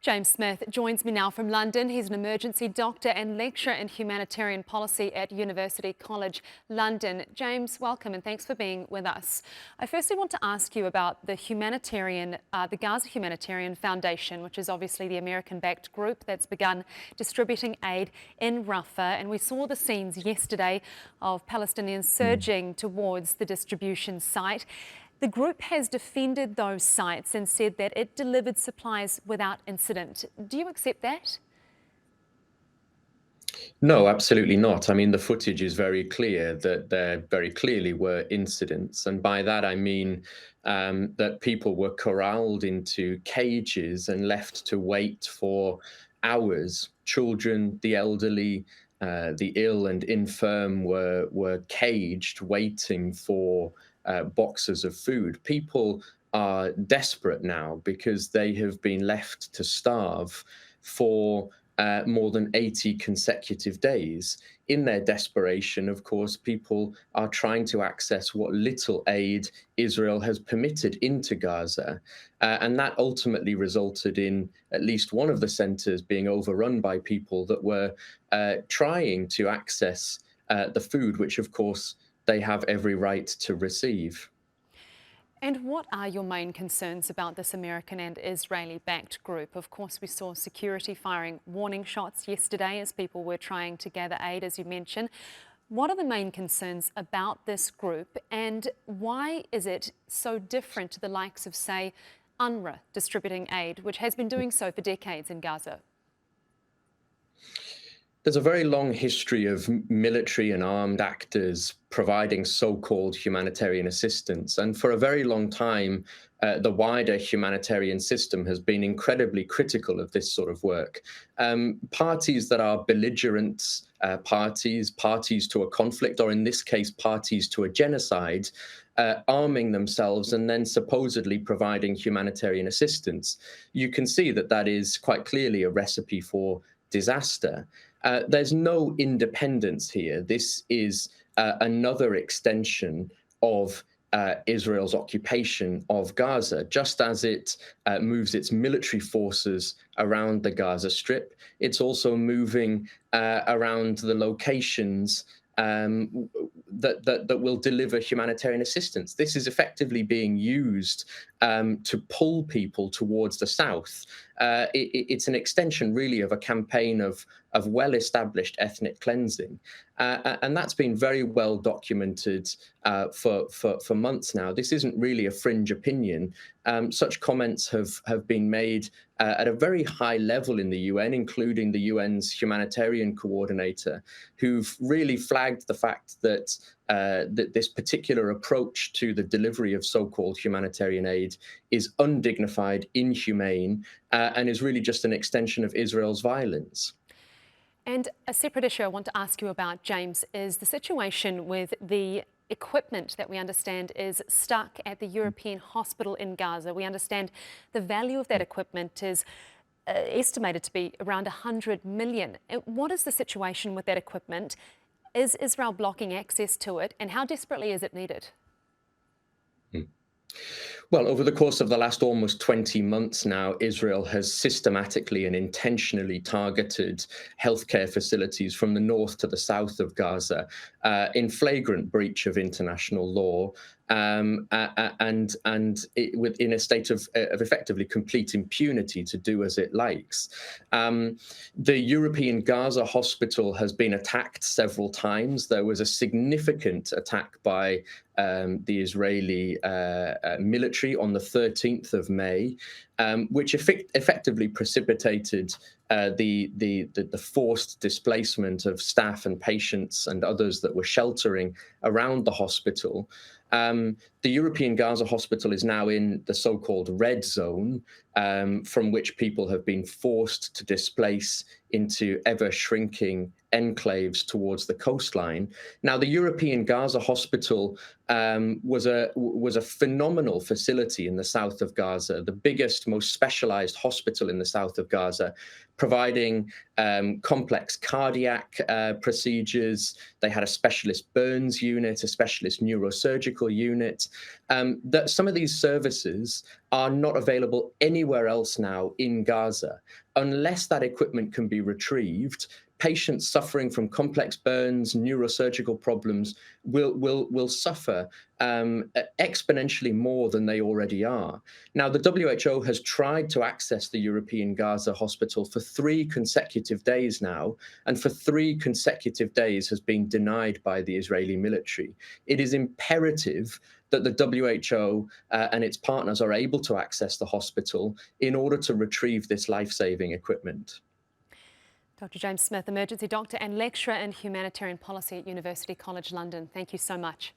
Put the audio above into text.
James Smith joins me now from London. He's an emergency doctor and lecturer in humanitarian policy at University College London. James, welcome and thanks for being with us. I firstly want to ask you about the Gaza Humanitarian Foundation, which is obviously the American-backed group that's begun distributing aid in Rafah. And we saw the scenes yesterday of Palestinians surging towards the distribution site. The group has defended those sites and said that it delivered supplies without incident. Do you accept that? No, absolutely not. I mean, the footage is very clear that there very clearly were incidents. And by that, I mean that people were corralled into cages and left to wait for hours. Children, the elderly, the ill and infirm were caged, waiting for boxes of food. People are desperate now because they have been left to starve for more than 80 consecutive days. In their desperation, of course, people are trying to access what little aid Israel has permitted into Gaza. And that ultimately resulted in at least one of the centers being overrun by people that were trying to access the food, which, of course, they have every right to receive. And what are your main concerns about this American and Israeli-backed group? Of course, we saw security firing warning shots yesterday as people were trying to gather aid, as you mentioned. What are the main concerns about this group, and why is it so different to the likes of, say, UNRWA distributing aid, which has been doing so for decades in Gaza? There's a very long history of military and armed actors providing so-called humanitarian assistance. And for a very long time, the wider humanitarian system has been incredibly critical of this sort of work. Parties that are belligerent parties to a conflict, or in this case, parties to a genocide, arming themselves and then supposedly providing humanitarian assistance. You can see that that is quite clearly a recipe for disaster. There's no independence here. This is another extension of Israel's occupation of Gaza. Just as it moves its military forces around the Gaza Strip, it's also moving around the locations that will deliver humanitarian assistance. This is effectively being used to pull people towards the south. It's an extension, really, of a campaign of well-established ethnic cleansing. And that's been very well documented for months now. This isn't really a fringe opinion. Such comments have been made at a very high level in the UN, including the UN's humanitarian coordinator, who've really flagged the fact that this particular approach to the delivery of so-called humanitarian aid is undignified, inhumane, and is really just an extension of Israel's violence. And a separate issue I want to ask you about, James, is the situation with the equipment that we understand is stuck at the European hospital in Gaza. We understand the value of that equipment is estimated to be around 100 million. What is the situation with that equipment? Is Israel blocking access to it, and how desperately is it needed? Well, over the course of the last almost 20 months now, Israel has systematically and intentionally targeted healthcare facilities from the north to the south of Gaza in flagrant breach of international law, and in a state of effectively complete impunity to do as it likes. The European Gaza hospital has been attacked several times. There was a significant attack by the Israeli military on the 13th of May, which effectively precipitated the forced displacement of staff and patients and others that were sheltering around the hospital. The European Gaza hospital is now in the so-called red zone, from which people have been forced to displace into ever-shrinking enclaves towards the coastline. Now, the European Gaza hospital was a phenomenal facility in the south of Gaza, the biggest, most specialized hospital in the south of Gaza, providing complex cardiac procedures. They had a specialist burns unit, a specialist neurosurgical unit. That some of these services are not available anywhere else now in Gaza. Unless that equipment can be retrieved, patients suffering from complex burns, neurosurgical problems will suffer exponentially more than they already are. Now, the WHO has tried to access the European Gaza hospital for 3 consecutive days now, and for 3 consecutive days has been denied by the Israeli military. It is imperative that the WHO and its partners are able to access the hospital in order to retrieve this life-saving equipment. Dr. James Smith, emergency doctor and lecturer in humanitarian policy at University College London. Thank you so much.